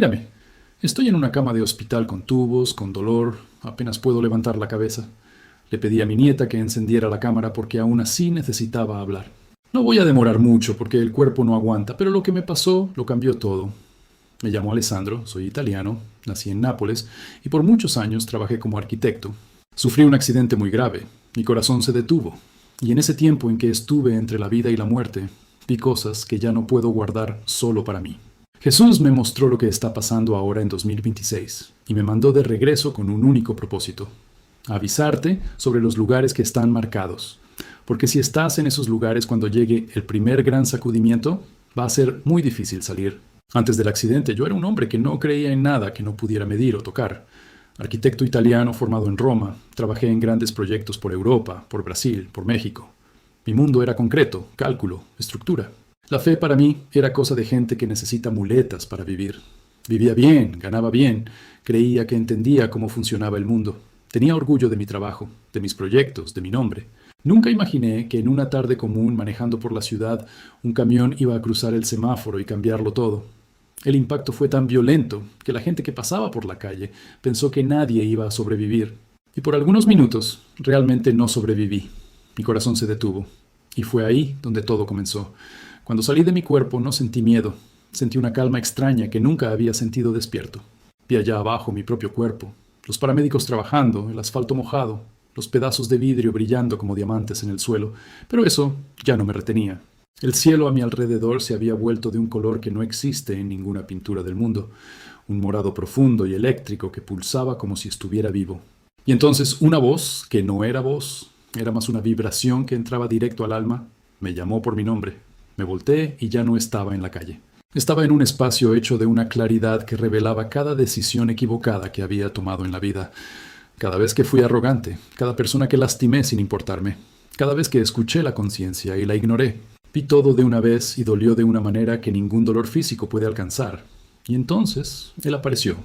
Mírame. Estoy en una cama de hospital con tubos, con dolor, apenas puedo levantar la cabeza. Le pedí a mi nieta que encendiera la cámara porque aún así necesitaba hablar. No voy a demorar mucho porque el cuerpo no aguanta, pero lo que me pasó lo cambió todo. Me llamo Alessandro, soy italiano, nací en Nápoles y por muchos años trabajé como arquitecto. Sufrí un accidente muy grave, mi corazón se detuvo, y en ese tiempo en que estuve entre la vida y la muerte, vi cosas que ya no puedo guardar solo para mí. Jesús me mostró lo que está pasando ahora en 2026 y me mandó de regreso con un único propósito: avisarte sobre los lugares que están marcados. Porque si estás en esos lugares cuando llegue el primer gran sacudimiento, va a ser muy difícil salir. Antes del accidente yo era un hombre que no creía en nada que no pudiera medir o tocar. Arquitecto italiano formado en Roma, trabajé en grandes proyectos por Europa, por Brasil, por México. Mi mundo era concreto, cálculo, estructura. La fe para mí era cosa de gente que necesita muletas para vivir. Vivía bien, ganaba bien, creía que entendía cómo funcionaba el mundo. Tenía orgullo de mi trabajo, de mis proyectos, de mi nombre. Nunca imaginé que en una tarde común manejando por la ciudad, un camión iba a cruzar el semáforo y cambiarlo todo. El impacto fue tan violento que la gente que pasaba por la calle pensó que nadie iba a sobrevivir. Y por algunos minutos realmente no sobreviví. Mi corazón se detuvo. Y fue ahí donde todo comenzó. Cuando salí de mi cuerpo no sentí miedo. Sentí una calma extraña que nunca había sentido despierto. Vi allá abajo mi propio cuerpo, los paramédicos trabajando, el asfalto mojado, los pedazos de vidrio brillando como diamantes en el suelo, pero eso ya no me retenía. El cielo a mi alrededor se había vuelto de un color que no existe en ninguna pintura del mundo, un morado profundo y eléctrico que pulsaba como si estuviera vivo. Y entonces una voz, que no era voz, era más una vibración que entraba directo al alma, me llamó por mi nombre. Me volteé y ya no estaba en la calle. Estaba en un espacio hecho de una claridad que revelaba cada decisión equivocada que había tomado en la vida. Cada vez que fui arrogante, cada persona que lastimé sin importarme, cada vez que escuché la conciencia y la ignoré. Vi todo de una vez y dolió de una manera que ningún dolor físico puede alcanzar. Y entonces él apareció.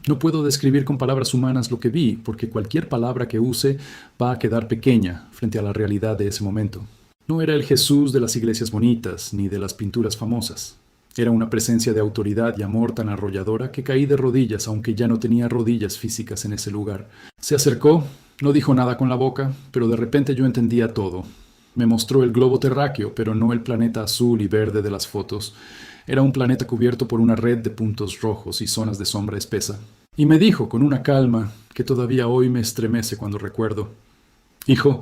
No puedo describir con palabras humanas lo que vi, porque cualquier palabra que use va a quedar pequeña frente a la realidad de ese momento. No era el Jesús de las iglesias bonitas, ni de las pinturas famosas. Era una presencia de autoridad y amor tan arrolladora que caí de rodillas, aunque ya no tenía rodillas físicas en ese lugar. Se acercó, no dijo nada con la boca, pero de repente yo entendía todo. Me mostró el globo terráqueo, pero no el planeta azul y verde de las fotos. Era un planeta cubierto por una red de puntos rojos y zonas de sombra espesa. Y me dijo con una calma que todavía hoy me estremece cuando recuerdo: hijo,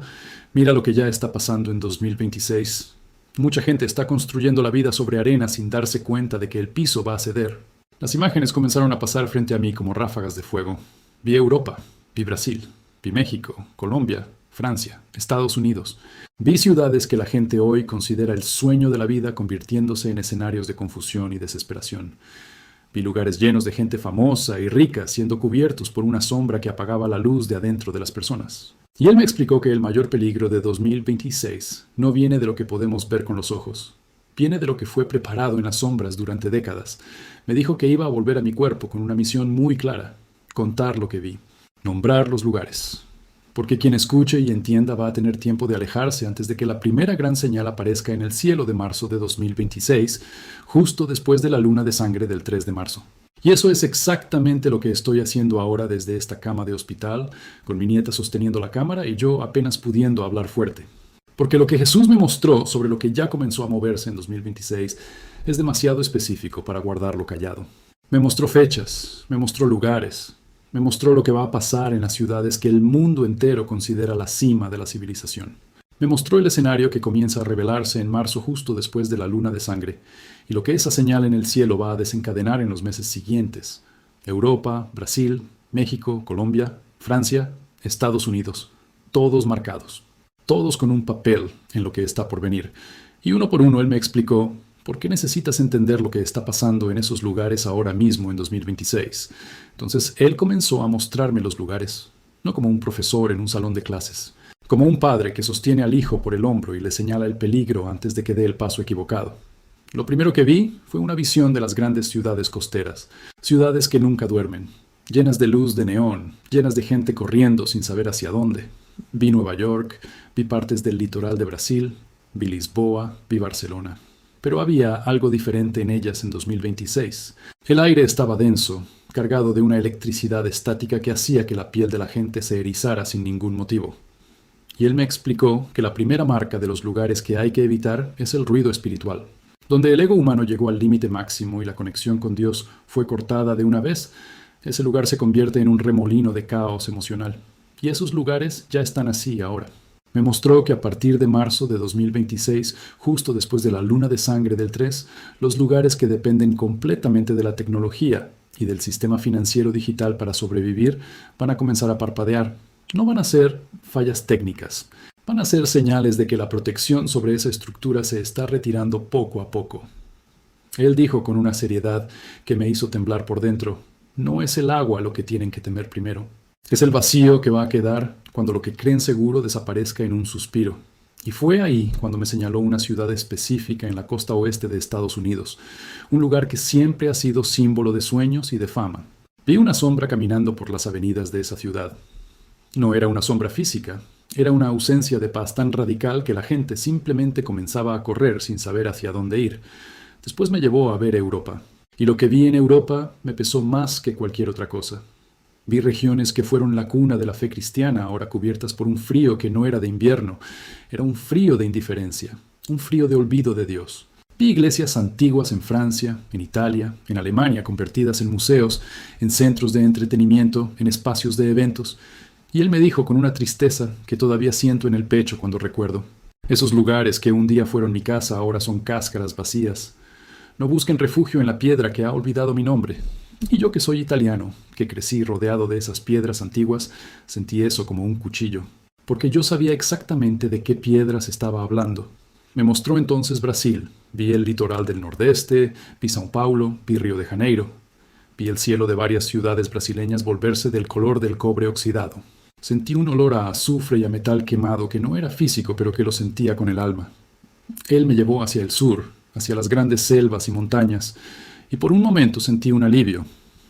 mira lo que ya está pasando en 2026. Mucha gente está construyendo la vida sobre arena sin darse cuenta de que el piso va a ceder. Las imágenes comenzaron a pasar frente a mí como ráfagas de fuego. Vi Europa, vi Brasil, vi México, Colombia, Francia, Estados Unidos. Vi ciudades que la gente hoy considera el sueño de la vida convirtiéndose en escenarios de confusión y desesperación. Vi lugares llenos de gente famosa y rica siendo cubiertos por una sombra que apagaba la luz de adentro de las personas. Y él me explicó que el mayor peligro de 2026 no viene de lo que podemos ver con los ojos. Viene de lo que fue preparado en las sombras durante décadas. Me dijo que iba a volver a mi cuerpo con una misión muy clara: contar lo que vi, nombrar los lugares. Porque quien escuche y entienda va a tener tiempo de alejarse antes de que la primera gran señal aparezca en el cielo de marzo de 2026, justo después de la luna de sangre del 3 de marzo. Y eso es exactamente lo que estoy haciendo ahora desde esta cama de hospital, con mi nieta sosteniendo la cámara y yo apenas pudiendo hablar fuerte. Porque lo que Jesús me mostró sobre lo que ya comenzó a moverse en 2026 es demasiado específico para guardarlo callado. Me mostró fechas, me mostró lugares, me mostró lo que va a pasar en las ciudades que el mundo entero considera la cima de la civilización. Me mostró el escenario que comienza a revelarse en marzo justo después de la luna de sangre, y lo que esa señal en el cielo va a desencadenar en los meses siguientes. Europa, Brasil, México, Colombia, Francia, Estados Unidos, todos marcados, todos con un papel en lo que está por venir. Y uno por uno él me explicó: ¿por qué necesitas entender lo que está pasando en esos lugares ahora mismo en 2026? Entonces él comenzó a mostrarme los lugares, no como un profesor en un salón de clases, como un padre que sostiene al hijo por el hombro y le señala el peligro antes de que dé el paso equivocado. Lo primero que vi fue una visión de las grandes ciudades costeras, ciudades que nunca duermen, llenas de luz de neón, llenas de gente corriendo sin saber hacia dónde. Vi Nueva York, vi partes del litoral de Brasil, vi Lisboa, vi Barcelona. pero había algo diferente en ellas en 2026. El aire estaba denso, cargado de una electricidad estática que hacía que la piel de la gente se erizara sin ningún motivo. Y él me explicó que la primera marca de los lugares que hay que evitar es el ruido espiritual. Donde el ego humano llegó al límite máximo y la conexión con Dios fue cortada de una vez, ese lugar se convierte en un remolino de caos emocional. Y esos lugares ya están así ahora. Me mostró que a partir de marzo de 2026, justo después de la luna de sangre del 3, los lugares que dependen completamente de la tecnología y del sistema financiero digital para sobrevivir van a comenzar a parpadear. No van a ser fallas técnicas, van a ser señales de que la protección sobre esa estructura se está retirando poco a poco. Él dijo con una seriedad que me hizo temblar por dentro: no es el agua lo que tienen que temer primero. Es el vacío que va a quedar cuando lo que creen seguro desaparezca en un suspiro. Y fue ahí cuando me señaló una ciudad específica en la costa oeste de Estados Unidos, un lugar que siempre ha sido símbolo de sueños y de fama. Vi una sombra caminando por las avenidas de esa ciudad. No era una sombra física, era una ausencia de paz tan radical que la gente simplemente comenzaba a correr sin saber hacia dónde ir. Después me llevó a ver Europa, y lo que vi en Europa me pesó más que cualquier otra cosa. Vi regiones que fueron la cuna de la fe cristiana, ahora cubiertas por un frío que no era de invierno, era un frío de indiferencia, un frío de olvido de Dios. Vi iglesias antiguas en Francia, en Italia, en Alemania, convertidas en museos, en centros de entretenimiento, en espacios de eventos. Y él me dijo con una tristeza que todavía siento en el pecho cuando recuerdo: esos lugares que un día fueron mi casa ahora son cáscaras vacías. No busquen refugio en la piedra que ha olvidado mi nombre. Y yo, que soy italiano, que crecí rodeado de esas piedras antiguas, sentí eso como un cuchillo, porque yo sabía exactamente de qué piedras estaba hablando. Me mostró entonces Brasil. Vi el litoral del nordeste, vi São Paulo, vi Río de Janeiro. Vi el cielo de varias ciudades brasileñas volverse del color del cobre oxidado. Sentí un olor a azufre y a metal quemado que no era físico, pero que lo sentía con el alma. Él me llevó hacia el sur, hacia las grandes selvas y montañas, y por un momento sentí un alivio,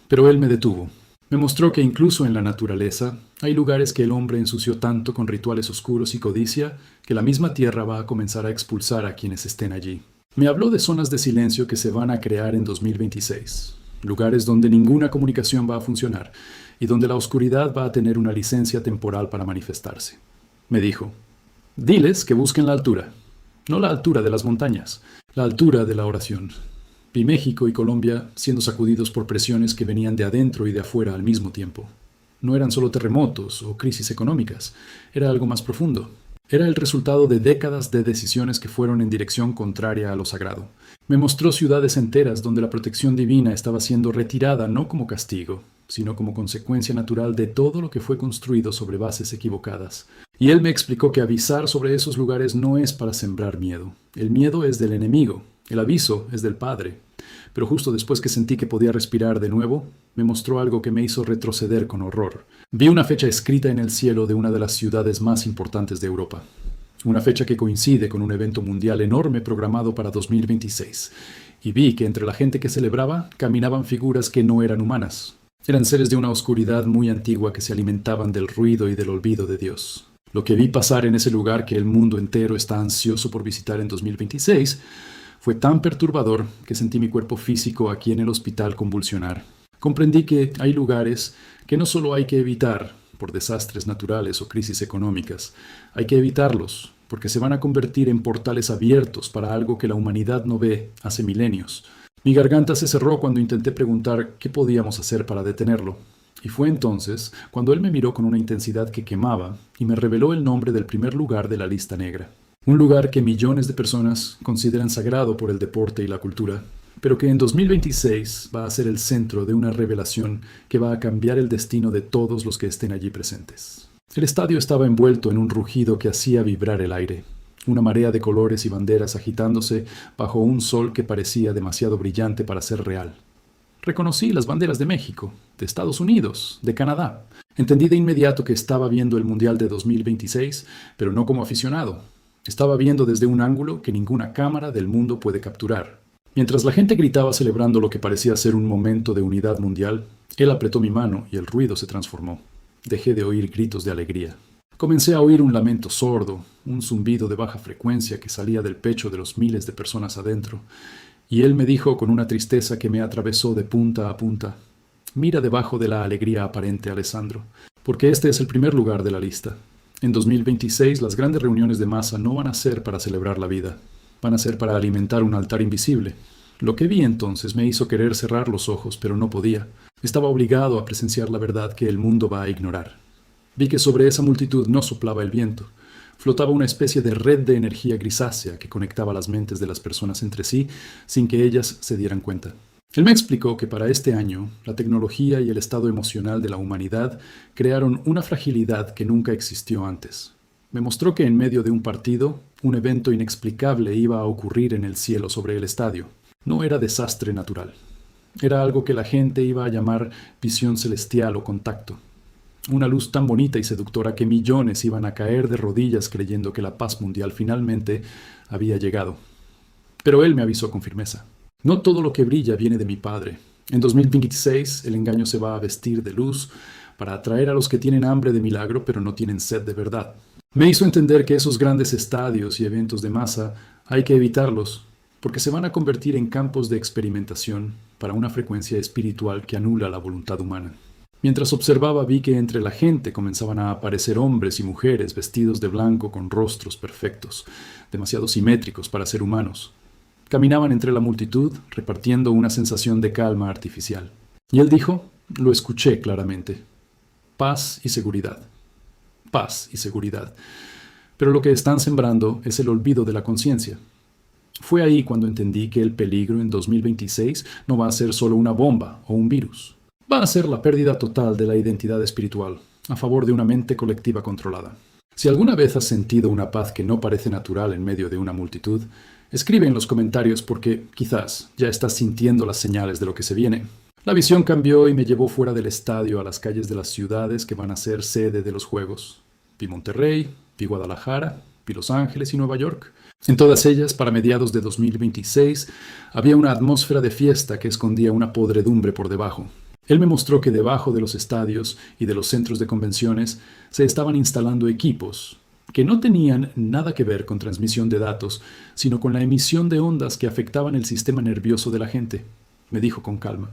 pero él me detuvo. Me mostró que incluso en la naturaleza hay lugares que el hombre ensució tanto con rituales oscuros y codicia que la misma tierra va a comenzar a expulsar a quienes estén allí. Me habló de zonas de silencio que se van a crear en 2026, lugares donde ninguna comunicación va a funcionar y donde la oscuridad va a tener una licencia temporal para manifestarse. Me dijo: diles que busquen la altura, no la altura de las montañas, la altura de la oración. Vi México y Colombia siendo sacudidos por presiones que venían de adentro y de afuera al mismo tiempo. No eran solo terremotos o crisis económicas, era algo más profundo. Era el resultado de décadas de decisiones que fueron en dirección contraria a lo sagrado. Me mostró ciudades enteras donde la protección divina estaba siendo retirada no como castigo, sino como consecuencia natural de todo lo que fue construido sobre bases equivocadas. Y él me explicó que avisar sobre esos lugares no es para sembrar miedo. El miedo es del enemigo. El aviso es del Padre. Pero justo después que sentí que podía respirar de nuevo, me mostró algo que me hizo retroceder con horror. Vi una fecha escrita en el cielo de una de las ciudades más importantes de Europa. Una fecha que coincide con un evento mundial enorme programado para 2026. Y vi que entre la gente que celebraba caminaban figuras que no eran humanas. Eran seres de una oscuridad muy antigua que se alimentaban del ruido y del olvido de Dios. Lo que vi pasar en ese lugar que el mundo entero está ansioso por visitar en 2026 fue tan perturbador que sentí mi cuerpo físico aquí en el hospital convulsionar. Comprendí que hay lugares que no solo hay que evitar por desastres naturales o crisis económicas, hay que evitarlos porque se van a convertir en portales abiertos para algo que la humanidad no ve hace milenios. Mi garganta se cerró cuando intenté preguntar qué podíamos hacer para detenerlo. Y fue entonces cuando él me miró con una intensidad que quemaba y me reveló el nombre del primer lugar de la lista negra. Un lugar que millones de personas consideran sagrado por el deporte y la cultura, pero que en 2026 va a ser el centro de una revelación que va a cambiar el destino de todos los que estén allí presentes. El estadio estaba envuelto en un rugido que hacía vibrar el aire, una marea de colores y banderas agitándose bajo un sol que parecía demasiado brillante para ser real. Reconocí las banderas de México, de Estados Unidos, de Canadá. Entendí de inmediato que estaba viendo el Mundial de 2026, pero no como aficionado. Estaba viendo desde un ángulo que ninguna cámara del mundo puede capturar. Mientras la gente gritaba celebrando lo que parecía ser un momento de unidad mundial, él apretó mi mano y el ruido se transformó. Dejé de oír gritos de alegría. Comencé a oír un lamento sordo, un zumbido de baja frecuencia que salía del pecho de los miles de personas adentro, y él me dijo con una tristeza que me atravesó de punta a punta: mira debajo de la alegría aparente, Alessandro, porque este es el primer lugar de la lista. En 2026 las grandes reuniones de masa no van a ser para celebrar la vida, van a ser para alimentar un altar invisible. Lo que vi entonces me hizo querer cerrar los ojos, pero no podía. Estaba obligado a presenciar la verdad que el mundo va a ignorar. Vi que sobre esa multitud no soplaba el viento. Flotaba una especie de red de energía grisácea que conectaba las mentes de las personas entre sí sin que ellas se dieran cuenta. Él me explicó que para este año, la tecnología y el estado emocional de la humanidad crearon una fragilidad que nunca existió antes. Me mostró que en medio de un partido, un evento inexplicable iba a ocurrir en el cielo sobre el estadio. No era desastre natural. Era algo que la gente iba a llamar visión celestial o contacto. Una luz tan bonita y seductora que millones iban a caer de rodillas creyendo que la paz mundial finalmente había llegado. Pero él me avisó con firmeza: no todo lo que brilla viene de mi Padre. En 2026 el engaño se va a vestir de luz para atraer a los que tienen hambre de milagro pero no tienen sed de verdad. Me hizo entender que esos grandes estadios y eventos de masa hay que evitarlos, porque se van a convertir en campos de experimentación para una frecuencia espiritual que anula la voluntad humana. Mientras observaba vi que entre la gente comenzaban a aparecer hombres y mujeres vestidos de blanco con rostros perfectos, demasiado simétricos para ser humanos. Caminaban entre la multitud repartiendo una sensación de calma artificial. Y él dijo, lo escuché claramente: paz y seguridad. Paz y seguridad. Pero lo que están sembrando es el olvido de la conciencia. Fue ahí cuando entendí que el peligro en 2026 no va a ser solo una bomba o un virus. Va a ser la pérdida total de la identidad espiritual, a favor de una mente colectiva controlada. Si alguna vez has sentido una paz que no parece natural en medio de una multitud, escribe en los comentarios porque quizás ya estás sintiendo las señales de lo que se viene. La visión cambió y me llevó fuera del estadio a las calles de las ciudades que van a ser sede de los Juegos. Vi Monterrey, vi Guadalajara, vi Los Ángeles y Nueva York. En todas ellas, para mediados de 2026, había una atmósfera de fiesta que escondía una podredumbre por debajo. Él me mostró que debajo de los estadios y de los centros de convenciones se estaban instalando equipos que no tenían nada que ver con transmisión de datos, sino con la emisión de ondas que afectaban el sistema nervioso de la gente. Me dijo con calma: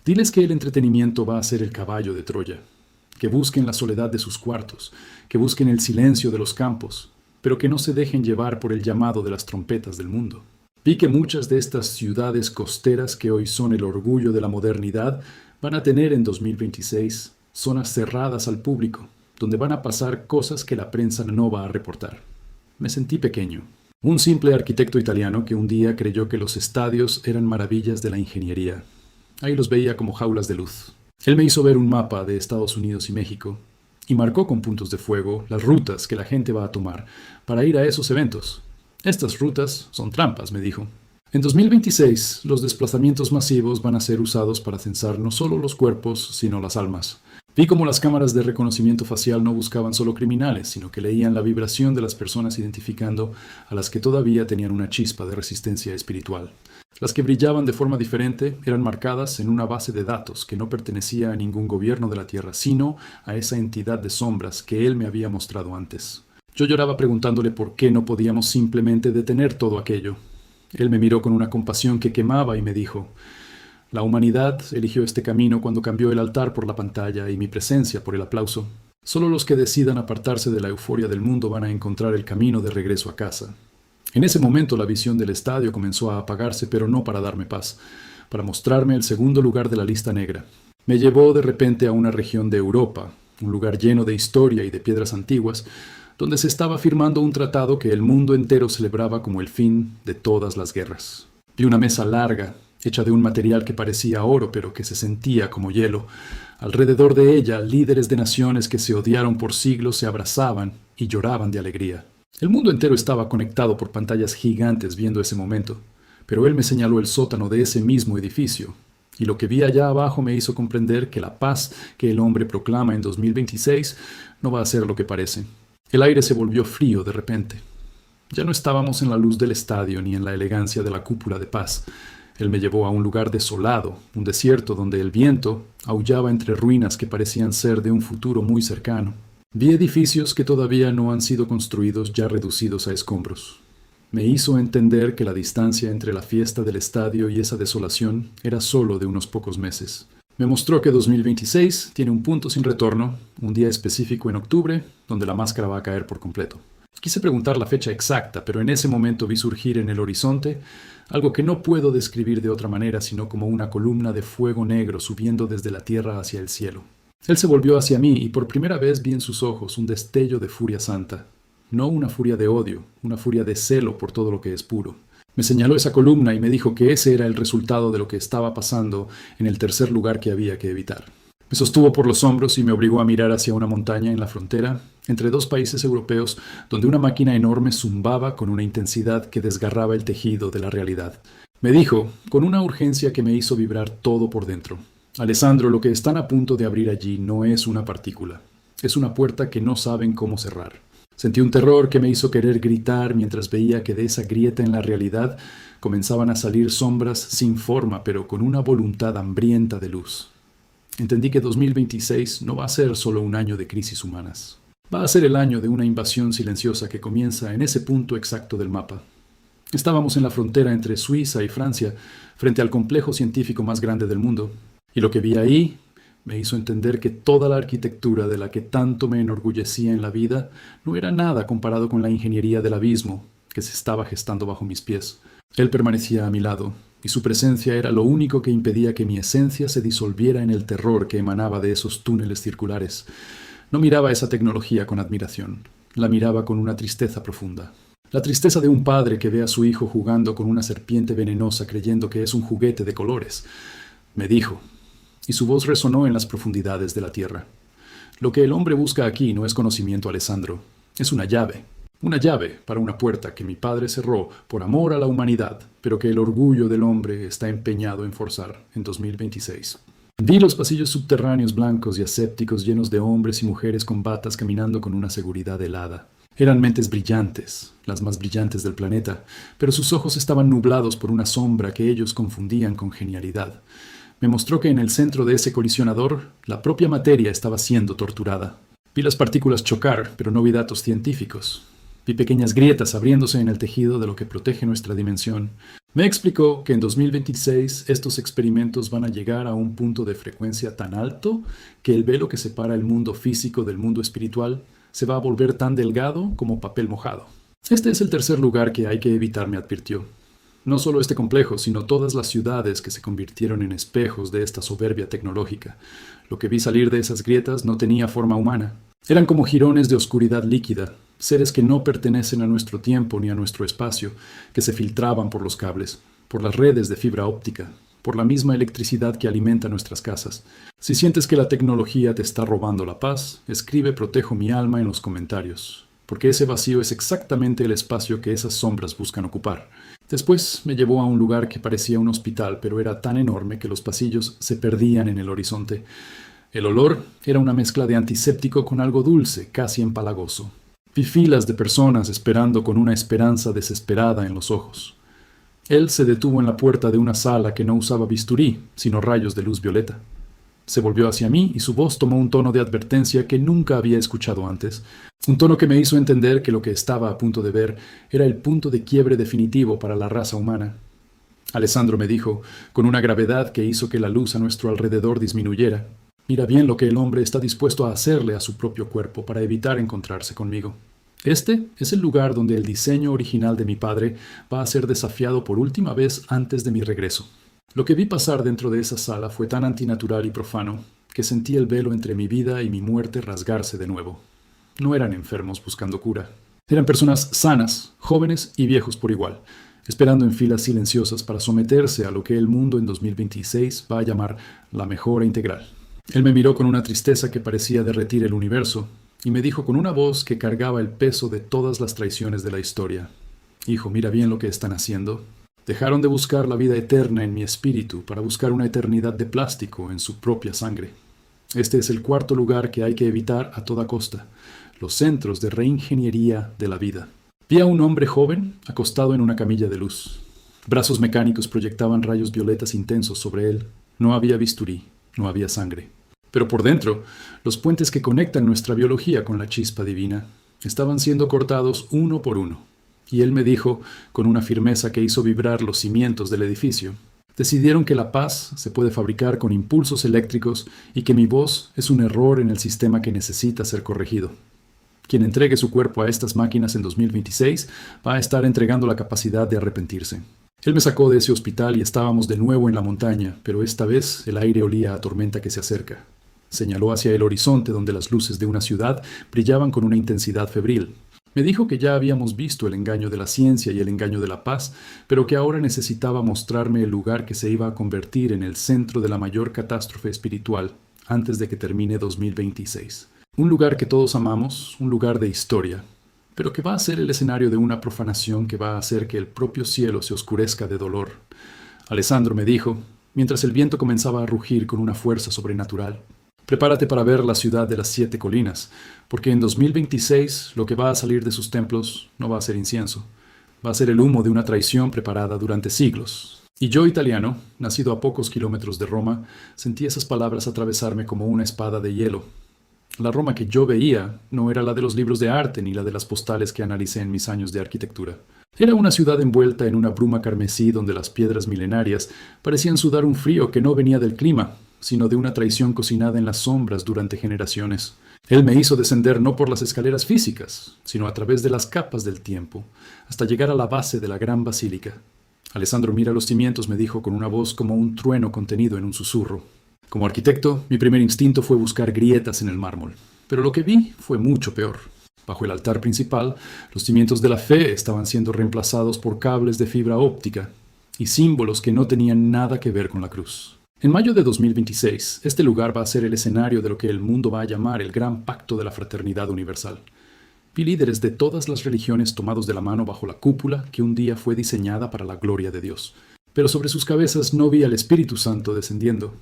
diles que el entretenimiento va a ser el caballo de Troya, que busquen la soledad de sus cuartos, que busquen el silencio de los campos, pero que no se dejen llevar por el llamado de las trompetas del mundo. Vi que muchas de estas ciudades costeras que hoy son el orgullo de la modernidad van a tener en 2026 zonas cerradas al público, donde van a pasar cosas que la prensa no va a reportar. Me sentí pequeño, un simple arquitecto italiano que un día creyó que los estadios eran maravillas de la ingeniería. Ahí los veía como jaulas de luz. Él me hizo ver un mapa de Estados Unidos y México y marcó con puntos de fuego las rutas que la gente va a tomar para ir a esos eventos. Estas rutas son trampas, me dijo. En 2026, los desplazamientos masivos van a ser usados para censar no solo los cuerpos, sino las almas. Vi cómo las cámaras de reconocimiento facial no buscaban solo criminales, sino que leían la vibración de las personas identificando a las que todavía tenían una chispa de resistencia espiritual. Las que brillaban de forma diferente eran marcadas en una base de datos que no pertenecía a ningún gobierno de la Tierra, sino a esa entidad de sombras que él me había mostrado antes. Yo lloraba preguntándole por qué no podíamos simplemente detener todo aquello. Él me miró con una compasión que quemaba y me dijo: la humanidad eligió este camino cuando cambió el altar por la pantalla y mi presencia por el aplauso. Solo los que decidan apartarse de la euforia del mundo van a encontrar el camino de regreso a casa. En ese momento la visión del estadio comenzó a apagarse, pero no para darme paz, para mostrarme el segundo lugar de la lista negra. Me llevó de repente a una región de Europa, un lugar lleno de historia y de piedras antiguas, donde se estaba firmando un tratado que el mundo entero celebraba como el fin de todas las guerras. Vi una mesa larga, hecha de un material que parecía oro pero que se sentía como hielo. Alrededor de ella, líderes de naciones que se odiaron por siglos se abrazaban y lloraban de alegría. El mundo entero estaba conectado por pantallas gigantes viendo ese momento, pero él me señaló el sótano de ese mismo edificio, y lo que vi allá abajo me hizo comprender que la paz que el hombre proclama en 2026 no va a ser lo que parece. El aire se volvió frío de repente. Ya no estábamos en la luz del estadio ni en la elegancia de la cúpula de paz. Él me llevó a un lugar desolado, un desierto donde el viento aullaba entre ruinas que parecían ser de un futuro muy cercano. Vi edificios que todavía no han sido construidos ya reducidos a escombros. Me hizo entender que la distancia entre la fiesta del estadio y esa desolación era solo de unos pocos meses. Me mostró que 2026 tiene un punto sin retorno, un día específico en octubre, donde la máscara va a caer por completo. Quise preguntar la fecha exacta, pero en ese momento vi surgir en el horizonte algo que no puedo describir de otra manera sino como una columna de fuego negro subiendo desde la tierra hacia el cielo. Él se volvió hacia mí y por primera vez vi en sus ojos un destello de furia santa. No una furia de odio, una furia de celo por todo lo que es puro. Me señaló esa columna y me dijo que ese era el resultado de lo que estaba pasando en el tercer lugar que había que evitar. Me sostuvo por los hombros y me obligó a mirar hacia una montaña en la frontera, entre dos países europeos, donde una máquina enorme zumbaba con una intensidad que desgarraba el tejido de la realidad. Me dijo, con una urgencia que me hizo vibrar todo por dentro: Alessandro, lo que están a punto de abrir allí no es una partícula. Es una puerta que no saben cómo cerrar. Sentí un terror que me hizo querer gritar mientras veía que de esa grieta en la realidad comenzaban a salir sombras sin forma, pero con una voluntad hambrienta de luz. Entendí que 2026 no va a ser solo un año de crisis humanas. Va a ser el año de una invasión silenciosa que comienza en ese punto exacto del mapa. Estábamos en la frontera entre Suiza y Francia, frente al complejo científico más grande del mundo, y lo que vi ahí me hizo entender que toda la arquitectura de la que tanto me enorgullecía en la vida no era nada comparado con la ingeniería del abismo que se estaba gestando bajo mis pies. Él permanecía a mi lado, y su presencia era lo único que impedía que mi esencia se disolviera en el terror que emanaba de esos túneles circulares. No miraba esa tecnología con admiración, la miraba con una tristeza profunda. La tristeza de un padre que ve a su hijo jugando con una serpiente venenosa creyendo que es un juguete de colores. Me dijo, y su voz resonó en las profundidades de la tierra: lo que el hombre busca aquí no es conocimiento, Alessandro, es una llave. Una llave para una puerta que mi padre cerró por amor a la humanidad, pero que el orgullo del hombre está empeñado en forzar en 2026. Vi los pasillos subterráneos blancos y asépticos llenos de hombres y mujeres con batas caminando con una seguridad helada. Eran mentes brillantes, las más brillantes del planeta, pero sus ojos estaban nublados por una sombra que ellos confundían con genialidad. Me mostró que en el centro de ese colisionador la propia materia estaba siendo torturada. Vi las partículas chocar, pero no vi datos científicos. Vi pequeñas grietas abriéndose en el tejido de lo que protege nuestra dimensión. Me explicó que en 2026 estos experimentos van a llegar a un punto de frecuencia tan alto que el velo que separa el mundo físico del mundo espiritual se va a volver tan delgado como papel mojado. Este es el tercer lugar que hay que evitar, me advirtió. No solo este complejo, sino todas las ciudades que se convirtieron en espejos de esta soberbia tecnológica. Lo que vi salir de esas grietas no tenía forma humana. Eran como jirones de oscuridad líquida, seres que no pertenecen a nuestro tiempo ni a nuestro espacio, que se filtraban por los cables, por las redes de fibra óptica, por la misma electricidad que alimenta nuestras casas. Si sientes que la tecnología te está robando la paz, escribe "protejo mi alma" en los comentarios, porque ese vacío es exactamente el espacio que esas sombras buscan ocupar. Después me llevó a un lugar que parecía un hospital, pero era tan enorme que los pasillos se perdían en el horizonte. El olor era una mezcla de antiséptico con algo dulce, casi empalagoso. Vi filas de personas esperando con una esperanza desesperada en los ojos. Él se detuvo en la puerta de una sala que no usaba bisturí, sino rayos de luz violeta. Se volvió hacia mí y su voz tomó un tono de advertencia que nunca había escuchado antes. Un tono que me hizo entender que lo que estaba a punto de ver era el punto de quiebre definitivo para la raza humana. Alessandro, me dijo, con una gravedad que hizo que la luz a nuestro alrededor disminuyera: mira bien lo que el hombre está dispuesto a hacerle a su propio cuerpo para evitar encontrarse conmigo. Este es el lugar donde el diseño original de mi padre va a ser desafiado por última vez antes de mi regreso. Lo que vi pasar dentro de esa sala fue tan antinatural y profano que sentí el velo entre mi vida y mi muerte rasgarse de nuevo. No eran enfermos buscando cura. Eran personas sanas, jóvenes y viejos por igual, esperando en filas silenciosas para someterse a lo que el mundo en 2026 va a llamar la mejora integral. Él me miró con una tristeza que parecía derretir el universo y me dijo con una voz que cargaba el peso de todas las traiciones de la historia: hijo, mira bien lo que están haciendo. Dejaron de buscar la vida eterna en mi espíritu para buscar una eternidad de plástico en su propia sangre. Este es el cuarto lugar que hay que evitar a toda costa: los centros de reingeniería de la vida. Vi a un hombre joven acostado en una camilla de luz. Brazos mecánicos proyectaban rayos violetas intensos sobre él. No había bisturí, no había sangre. Pero por dentro, los puentes que conectan nuestra biología con la chispa divina estaban siendo cortados uno por uno. Y él me dijo, con una firmeza que hizo vibrar los cimientos del edificio, decidieron que la paz se puede fabricar con impulsos eléctricos y que mi voz es un error en el sistema que necesita ser corregido. Quien entregue su cuerpo a estas máquinas en 2026 va a estar entregando la capacidad de arrepentirse. Él me sacó de ese hospital y estábamos de nuevo en la montaña, pero esta vez el aire olía a tormenta que se acerca. Señaló hacia el horizonte donde las luces de una ciudad brillaban con una intensidad febril. Me dijo que ya habíamos visto el engaño de la ciencia y el engaño de la paz, pero que ahora necesitaba mostrarme el lugar que se iba a convertir en el centro de la mayor catástrofe espiritual antes de que termine 2026. Un lugar que todos amamos, un lugar de historia, pero que va a ser el escenario de una profanación que va a hacer que el propio cielo se oscurezca de dolor. Alessandro me dijo, mientras el viento comenzaba a rugir con una fuerza sobrenatural, prepárate para ver la ciudad de las 7 colinas, porque en 2026 lo que va a salir de sus templos no va a ser incienso, va a ser el humo de una traición preparada durante siglos. Y yo, italiano, nacido a pocos kilómetros de Roma, sentí esas palabras atravesarme como una espada de hielo. La Roma que yo veía no era la de los libros de arte ni la de las postales que analicé en mis años de arquitectura. Era una ciudad envuelta en una bruma carmesí donde las piedras milenarias parecían sudar un frío que no venía del clima, sino de una traición cocinada en las sombras durante generaciones. Él me hizo descender no por las escaleras físicas, sino a través de las capas del tiempo, hasta llegar a la base de la gran basílica. Alessandro mira los cimientos, me dijo con una voz como un trueno contenido en un susurro. Como arquitecto, mi primer instinto fue buscar grietas en el mármol, pero lo que vi fue mucho peor. Bajo el altar principal, los cimientos de la fe estaban siendo reemplazados por cables de fibra óptica y símbolos que no tenían nada que ver con la cruz. En mayo de 2026, este lugar va a ser el escenario de lo que el mundo va a llamar el Gran Pacto de la Fraternidad Universal. Vi líderes de todas las religiones tomados de la mano bajo la cúpula que un día fue diseñada para la gloria de Dios. Pero sobre sus cabezas no vi al Espíritu Santo descendiendo.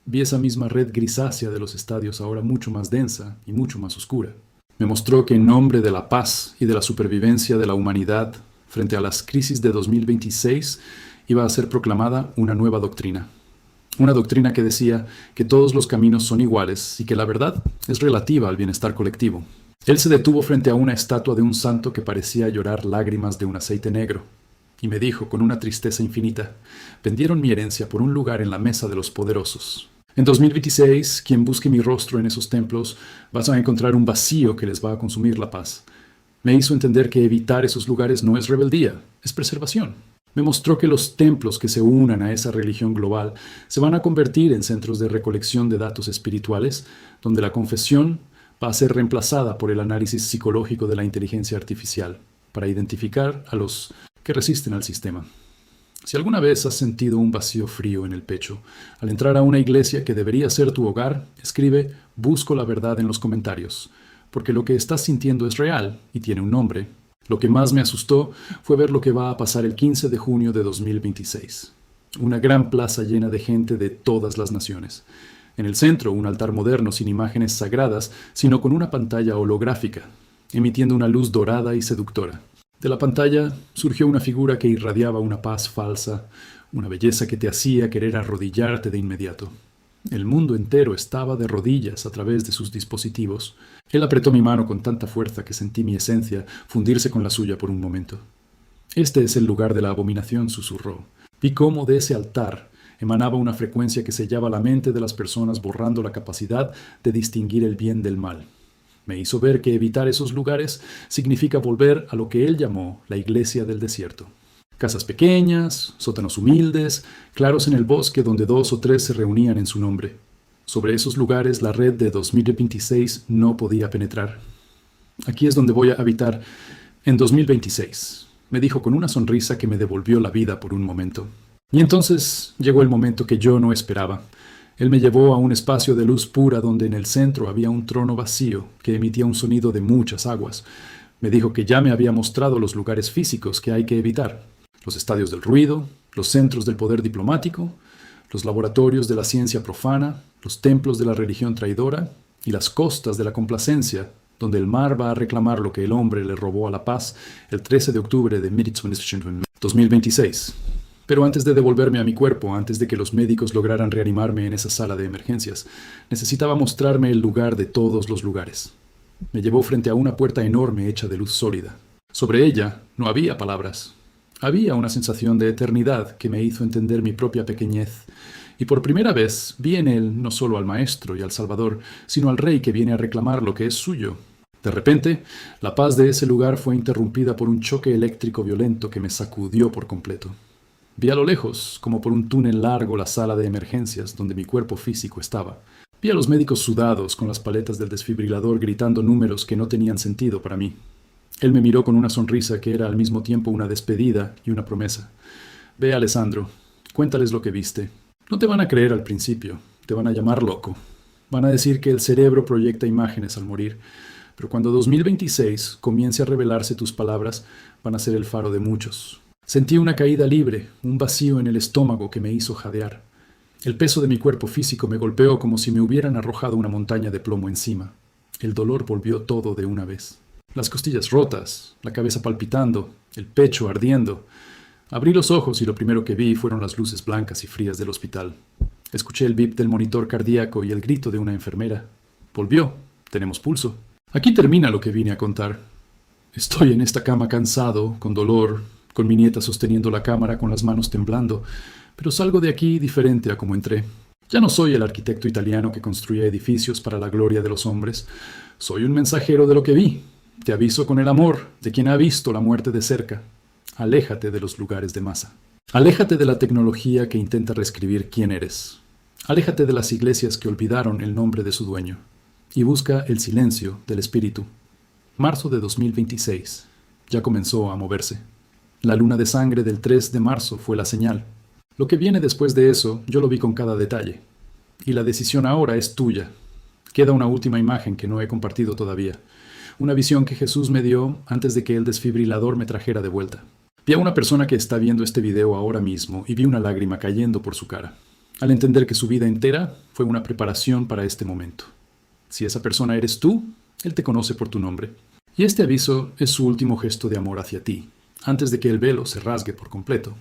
Vi esa misma red grisácea de los estadios ahora mucho más densa y mucho más oscura. Me mostró que en nombre de la paz y de la supervivencia de la humanidad frente a las crisis de 2026 iba a ser proclamada una nueva doctrina. Una doctrina que decía que todos los caminos son iguales y que la verdad es relativa al bienestar colectivo. Él se detuvo frente a una estatua de un santo que parecía llorar lágrimas de un aceite negro y me dijo con una tristeza infinita, vendieron mi herencia por un lugar en la mesa de los poderosos. En 2026, quien busque mi rostro en esos templos, vas a encontrar un vacío que les va a consumir la paz. Me hizo entender que evitar esos lugares no es rebeldía, es preservación. Me mostró que los templos que se unan a esa religión global se van a convertir en centros de recolección de datos espirituales, donde la confesión va a ser reemplazada por el análisis psicológico de la inteligencia artificial, para identificar a los que resisten al sistema. Si alguna vez has sentido un vacío frío en el pecho, al entrar a una iglesia que debería ser tu hogar, escribe «Busco la verdad» en los comentarios, porque lo que estás sintiendo es real y tiene un nombre. Lo que más me asustó fue ver lo que va a pasar el 15 de junio de 2026. Una gran plaza llena de gente de todas las naciones. En el centro, un altar moderno sin imágenes sagradas, sino con una pantalla holográfica, emitiendo una luz dorada y seductora. De la pantalla surgió una figura que irradiaba una paz falsa, una belleza que te hacía querer arrodillarte de inmediato. El mundo entero estaba de rodillas a través de sus dispositivos. Él apretó mi mano con tanta fuerza que sentí mi esencia fundirse con la suya por un momento. «Este es el lugar de la abominación», susurró. Vi cómo de ese altar emanaba una frecuencia que sellaba la mente de las personas, borrando la capacidad de distinguir el bien del mal. Me hizo ver que evitar esos lugares significa volver a lo que él llamó la iglesia del desierto. Casas pequeñas, sótanos humildes, claros en el bosque donde 2 o 3 se reunían en su nombre. Sobre esos lugares la red de 2026 no podía penetrar. «Aquí es donde voy a habitar en 2026», me dijo con una sonrisa que me devolvió la vida por un momento. Y entonces llegó el momento que yo no esperaba. Él me llevó a un espacio de luz pura donde en el centro había un trono vacío que emitía un sonido de muchas aguas. Me dijo que ya me había mostrado los lugares físicos que hay que evitar. Los estadios del ruido, los centros del poder diplomático, los laboratorios de la ciencia profana, los templos de la religión traidora y las costas de la complacencia, donde el mar va a reclamar lo que el hombre le robó a la paz el 13 de octubre de 2026. Pero antes de devolverme a mi cuerpo, antes de que los médicos lograran reanimarme en esa sala de emergencias, necesitaba mostrarme el lugar de todos los lugares. Me llevó frente a una puerta enorme hecha de luz sólida. Sobre ella no había palabras. Había una sensación de eternidad que me hizo entender mi propia pequeñez, y por primera vez vi en él no solo al Maestro y al Salvador, sino al Rey que viene a reclamar lo que es suyo. De repente, la paz de ese lugar fue interrumpida por un choque eléctrico violento que me sacudió por completo. Vi a lo lejos, como por un túnel largo, la sala de emergencias donde mi cuerpo físico estaba. Vi a los médicos sudados con las paletas del desfibrilador gritando números que no tenían sentido para mí. Él me miró con una sonrisa que era al mismo tiempo una despedida y una promesa. Ve, Alessandro, cuéntales lo que viste. No te van a creer al principio, te van a llamar loco. Van a decir que el cerebro proyecta imágenes al morir, pero cuando 2026 comience a revelarse tus palabras, van a ser el faro de muchos. Sentí una caída libre, un vacío en el estómago que me hizo jadear. El peso de mi cuerpo físico me golpeó como si me hubieran arrojado una montaña de plomo encima. El dolor volvió todo de una vez. Las costillas rotas, la cabeza palpitando, el pecho ardiendo. Abrí los ojos y lo primero que vi fueron las luces blancas y frías del hospital. Escuché el bip del monitor cardíaco y el grito de una enfermera. Volvió. Tenemos pulso. Aquí termina lo que vine a contar. Estoy en esta cama cansado, con dolor, con mi nieta sosteniendo la cámara con las manos temblando, pero salgo de aquí diferente a como entré. Ya no soy el arquitecto italiano que construía edificios para la gloria de los hombres. Soy un mensajero de lo que vi. Te aviso con el amor de quien ha visto la muerte de cerca. Aléjate de los lugares de masa. Aléjate de la tecnología que intenta reescribir quién eres. Aléjate de las iglesias que olvidaron el nombre de su dueño. Y busca el silencio del espíritu. Marzo de 2026. Ya comenzó a moverse. La luna de sangre del 3 de marzo fue la señal. Lo que viene después de eso, yo lo vi con cada detalle. Y la decisión ahora es tuya. Queda una última imagen que no he compartido todavía. Una visión que Jesús me dio antes de que el desfibrilador me trajera de vuelta. Vi a una persona que está viendo este video ahora mismo y vi una lágrima cayendo por su cara, al entender que su vida entera fue una preparación para este momento. Si esa persona eres tú, Él te conoce por tu nombre. Y este aviso es su último gesto de amor hacia ti, antes de que el velo se rasgue por completo.